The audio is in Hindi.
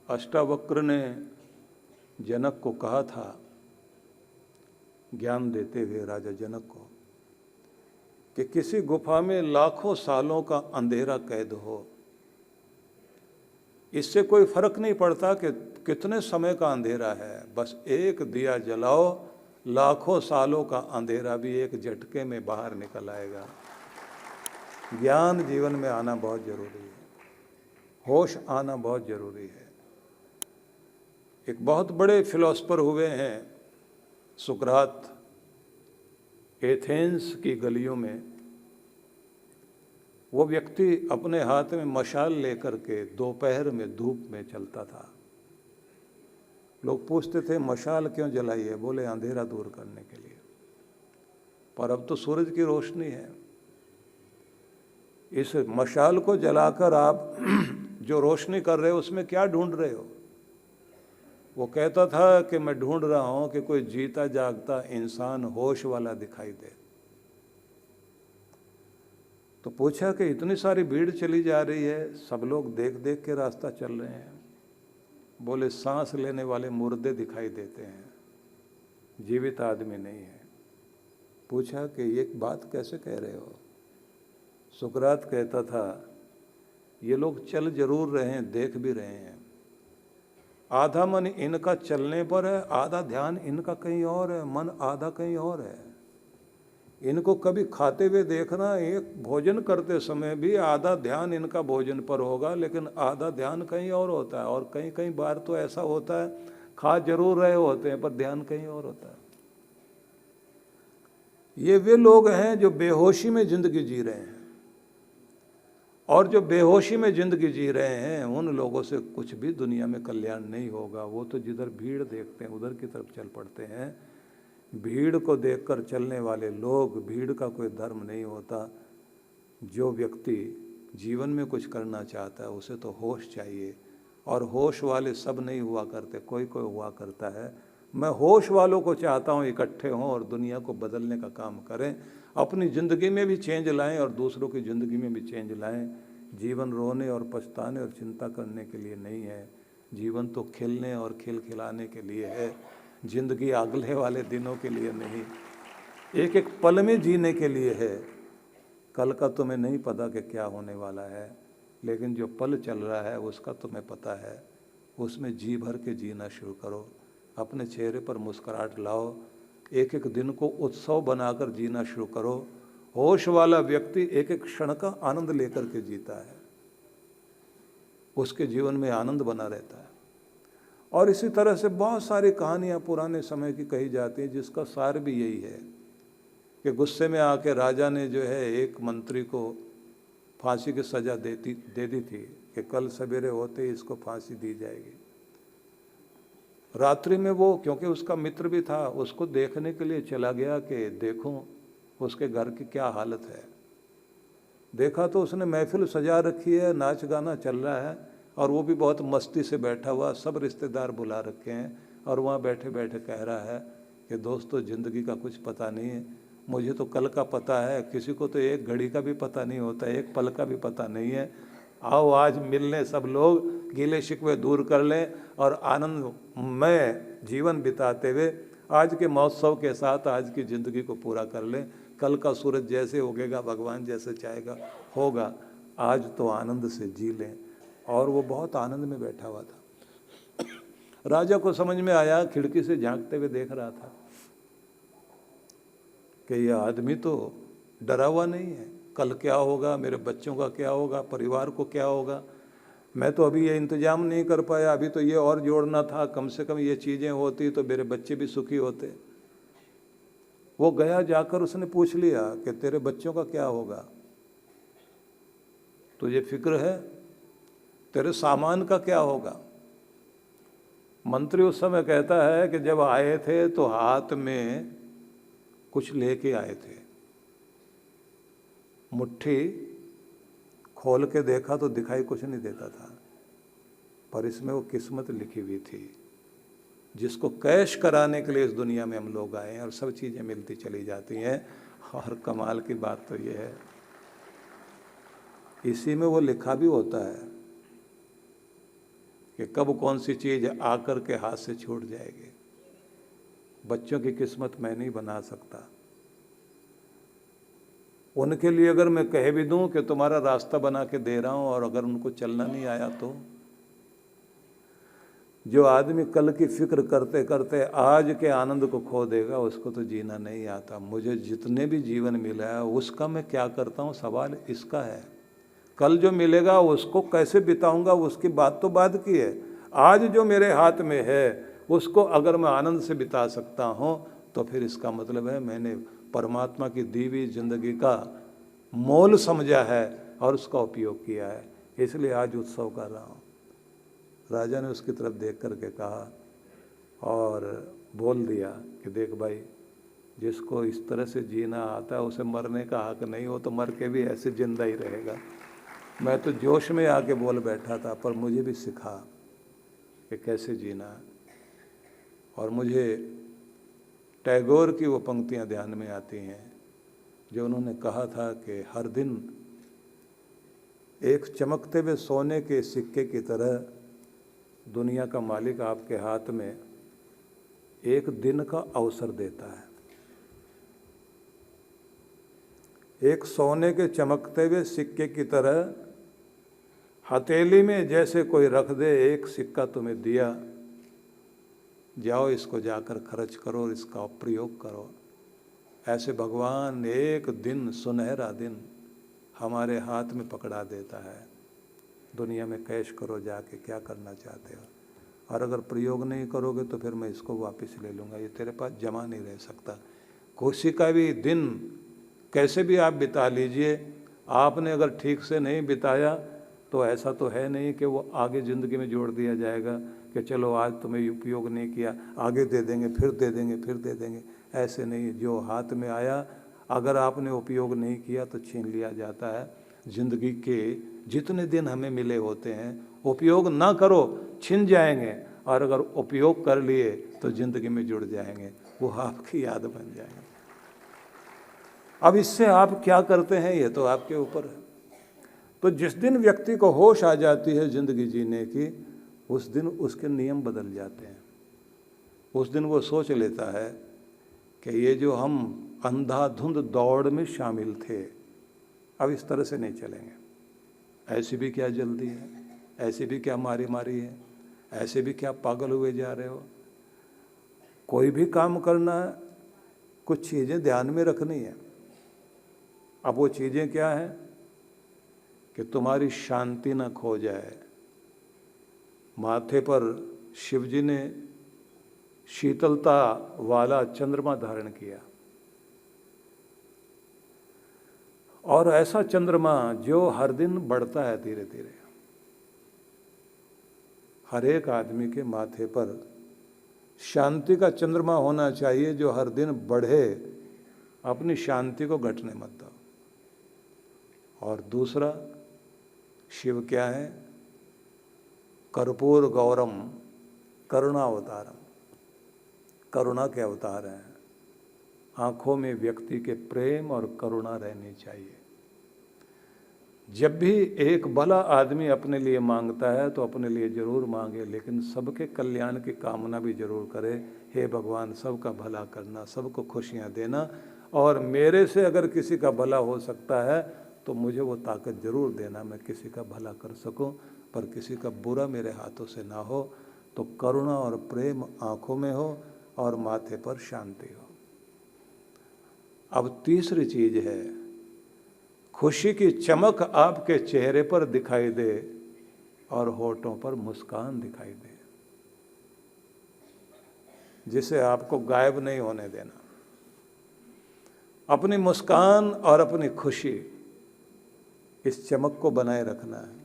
अष्टावक्र ने जनक को कहा था, ज्ञान देते हुए राजा जनक को, कि किसी गुफा में लाखों सालों का अंधेरा कैद हो, इससे कोई फर्क नहीं पड़ता कि कितने समय का अंधेरा है, बस एक दिया जलाओ, लाखों सालों का अंधेरा भी एक झटके में बाहर निकल आएगा। ज्ञान जीवन में आना बहुत जरूरी है, होश आना बहुत जरूरी है। एक बहुत बड़े फिलोसफर हुए हैं सुकरात, एथेंस की गलियों में। वो व्यक्ति अपने हाथ में मशाल लेकर के दोपहर में धूप में चलता था। लोग पूछते थे मशाल क्यों जलाई है? बोले अंधेरा दूर करने के लिए। पर अब तो सूरज की रोशनी है, इस मशाल को जलाकर आप जो रोशनी कर रहे हो उसमें क्या ढूंढ रहे हो? वो कहता था कि मैं ढूंढ रहा हूं कि कोई जीता जागता इंसान होश वाला दिखाई दे। तो पूछा कि इतनी सारी भीड़ चली जा रही है, सब लोग देख देख के रास्ता चल रहे हैं। बोले सांस लेने वाले मुर्दे दिखाई देते हैं, जीवित आदमी नहीं है। पूछा कि ये बात कैसे कह रहे हो? सुकरात कहता था, ये लोग चल जरूर रहे हैं, देख भी रहे हैं। आधा मन इनका चलने पर है, आधा ध्यान इनका कहीं और है, मन आधा कहीं और है। इनको कभी खाते हुए देखना, एक भोजन करते समय भी आधा ध्यान इनका भोजन पर होगा, लेकिन आधा ध्यान कहीं और होता है। और कहीं कहीं बार तो ऐसा होता है, खा जरूर रहे होते हैं पर ध्यान कहीं और होता है। ये वे लोग हैं जो बेहोशी में जिंदगी जी रहे हैं, और जो बेहोशी में जिंदगी जी रहे हैं उन लोगों से कुछ भी दुनिया में कल्याण नहीं होगा। वो तो जिधर भीड़ देखते हैं उधर की तरफ चल पड़ते हैं। भीड़ को देखकर चलने वाले लोग, भीड़ का कोई धर्म नहीं होता। जो व्यक्ति जीवन में कुछ करना चाहता है उसे तो होश चाहिए, और होश वाले सब नहीं हुआ करते, कोई कोई हुआ करता है। मैं होश वालों को चाहता हूँ इकट्ठे हों और दुनिया को बदलने का काम करें, अपनी ज़िंदगी में भी चेंज लाएं और दूसरों की ज़िंदगी में भी चेंज लाएं। जीवन रोने और पछताने और चिंता करने के लिए नहीं है, जीवन तो खिलने और खिलखिलाने के लिए है। जिंदगी अगले वाले दिनों के लिए नहीं, एक एक पल में जीने के लिए है। कल का तुम्हें नहीं पता कि क्या होने वाला है, लेकिन जो पल चल रहा है उसका तुम्हें पता है। उसमें जी भर के जीना शुरू करो, अपने चेहरे पर मुस्कुराहट लाओ, एक एक दिन को उत्सव बनाकर जीना शुरू करो। होश वाला व्यक्ति एक एक क्षण का आनंद लेकर के जीता है, उसके जीवन में आनंद बना रहता है। और इसी तरह से बहुत सारी कहानियाँ पुराने समय की कही जाती हैं, जिसका सार भी यही है कि गुस्से में आके राजा ने जो है एक मंत्री को फांसी की सज़ा दे दी थी कि कल सवेरे होते ही इसको फांसी दी जाएगी। रात्रि में वो, क्योंकि उसका मित्र भी था, उसको देखने के लिए चला गया कि देखूं उसके घर की क्या हालत है। देखा तो उसने महफिल सजा रखी है, नाच गाना चल रहा है, और वो भी बहुत मस्ती से बैठा हुआ, सब रिश्तेदार बुला रखे हैं, और वहाँ बैठे बैठे कह रहा है कि दोस्तों ज़िंदगी का कुछ पता नहीं है, मुझे तो कल का पता है, किसी को तो एक घड़ी का भी पता नहीं होता, एक पल का भी पता नहीं है। आओ आज मिल लें सब लोग, गीले शिकवे दूर कर लें और आनंदमय जीवन बिताते हुए आज के महोत्सव के साथ आज की ज़िंदगी को पूरा कर लें। कल का सूरज जैसे उगेगा, भगवान जैसे चाहेगा होगा, आज तो आनंद से जी लें। और वो बहुत आनंद में बैठा हुआ था। राजा को समझ में आया, खिड़की से झांकते हुए देख रहा था कि यह आदमी तो डरा हुआ नहीं है, कल क्या होगा, मेरे बच्चों का क्या होगा, परिवार को क्या होगा। मैं तो अभी ये इंतजाम नहीं कर पाया, अभी तो ये और जोड़ना था, कम से कम ये चीज़ें होती तो मेरे बच्चे भी सुखी होते। वो गया, जाकर उसने पूछ लिया कि तेरे बच्चों का क्या होगा, तुझे फिक्र है, तेरे सामान का क्या होगा। मंत्री उस समय कहता है कि जब आए थे तो हाथ में कुछ लेके आए थे, मुट्ठी खोल के देखा तो दिखाई कुछ नहीं देता था, पर इसमें वो किस्मत लिखी हुई थी जिसको कैश कराने के लिए इस दुनिया में हम लोग आए हैं, और सब चीज़ें मिलती चली जाती हैं। और कमाल की बात तो ये है, इसी में वो लिखा भी होता है कि कब कौन सी चीज़ आकर के हाथ से छूट जाएगी। बच्चों की किस्मत मैं नहीं बना सकता। उनके लिए अगर मैं कह भी दूं कि तुम्हारा रास्ता बना के दे रहा हूं और अगर उनको चलना नहीं आया तो? जो आदमी कल की फिक्र करते करते आज के आनंद को खो देगा उसको तो जीना नहीं आता। मुझे जितने भी जीवन मिला है उसका मैं क्या करता हूँ, सवाल इसका है। कल जो मिलेगा उसको कैसे बिताऊंगा उसकी बात तो बाद की है। आज जो मेरे हाथ में है उसको अगर मैं आनंद से बिता सकता हूँ तो फिर इसका मतलब है मैंने परमात्मा की दी हुई जिंदगी का मोल समझा है और उसका उपयोग किया है। इसलिए आज उत्सव कर रहा हूँ। राजा ने उसकी तरफ देख करके कहा और बोल दिया कि देख भाई, जिसको इस तरह से जीना आता है उसे मरने का हक नहीं हो तो मर के भी ऐसे जिंदा ही रहेगा। मैं तो जोश में आके बोल बैठा था, पर मुझे भी सिखा कि कैसे जीना। और मुझे टैगोर की वो पंक्तियां ध्यान में आती हैं जो उन्होंने कहा था कि हर दिन एक चमकते हुए सोने के सिक्के की तरह दुनिया का मालिक आपके हाथ में एक दिन का अवसर देता है। एक सोने के चमकते हुए सिक्के की तरह हथेली में जैसे कोई रख दे एक सिक्का तुम्हें दिया, जाओ इसको जाकर खर्च करो और इसका प्रयोग करो। ऐसे भगवान एक दिन, सुनहरा दिन हमारे हाथ में पकड़ा देता है। दुनिया में कैश करो जाके, क्या करना चाहते हो, और अगर प्रयोग नहीं करोगे तो फिर मैं इसको वापस ले लूँगा, ये तेरे पास जमा नहीं रह सकता। खुशी का भी दिन कैसे भी आप बिता लीजिए, आपने अगर ठीक से नहीं बिताया तो ऐसा तो है नहीं कि वो आगे ज़िंदगी में जोड़ दिया जाएगा कि चलो आज तुम्हें उपयोग नहीं किया, आगे दे देंगे, फिर दे देंगे, फिर दे देंगे। ऐसे नहीं, जो हाथ में आया अगर आपने उपयोग नहीं किया तो छीन लिया जाता है। ज़िंदगी के जितने दिन हमें मिले होते हैं उपयोग ना करो छिन जाएंगे, और अगर उपयोग कर लिए तो ज़िंदगी में जुड़ जाएंगे, वो आपकी याद बन जाएंगे। अब इससे आप क्या करते हैं ये तो आपके ऊपर है। तो जिस दिन व्यक्ति को होश आ जाती है ज़िंदगी जीने की, उस दिन उसके नियम बदल जाते हैं। उस दिन वो सोच लेता है कि ये जो हम अंधाधुंध दौड़ में शामिल थे, अब इस तरह से नहीं चलेंगे। ऐसी भी क्या जल्दी है, ऐसी भी क्या मारी मारी है, ऐसे भी क्या पागल हुए जा रहे हो। कोई भी काम करना है, कुछ चीज़ें ध्यान में रखनी है। अब वो चीज़ें क्या हैं कि तुम्हारी शांति ना खो जाए। माथे पर शिवजी ने शीतलता वाला चंद्रमा धारण किया, और ऐसा चंद्रमा जो हर दिन बढ़ता है धीरे धीरे। हर एक आदमी के माथे पर शांति का चंद्रमा होना चाहिए जो हर दिन बढ़े, अपनी शांति को घटने मत दो। और दूसरा, शिव क्या है? कर्पूर गौरम करुणावतारम, करुणा के अवतार हैं। आँखों में व्यक्ति के प्रेम और करुणा रहनी चाहिए। जब भी एक भला आदमी अपने लिए मांगता है तो अपने लिए जरूर मांगे, लेकिन सबके कल्याण की कामना भी जरूर करे। हे भगवान, सबका भला करना, सबको खुशियाँ देना, और मेरे से अगर किसी का भला हो सकता है तो मुझे वो ताकत जरूर देना, मैं किसी का भला कर सकूं, पर किसी का बुरा मेरे हाथों से ना हो। तो करुणा और प्रेम आँखों में हो और माथे पर शांति हो। अब तीसरी चीज है, खुशी की चमक आपके चेहरे पर दिखाई दे और होठों पर मुस्कान दिखाई दे, जिसे आपको गायब नहीं होने देना। अपनी मुस्कान और अपनी खुशी, इस चमक को बनाए रखना है।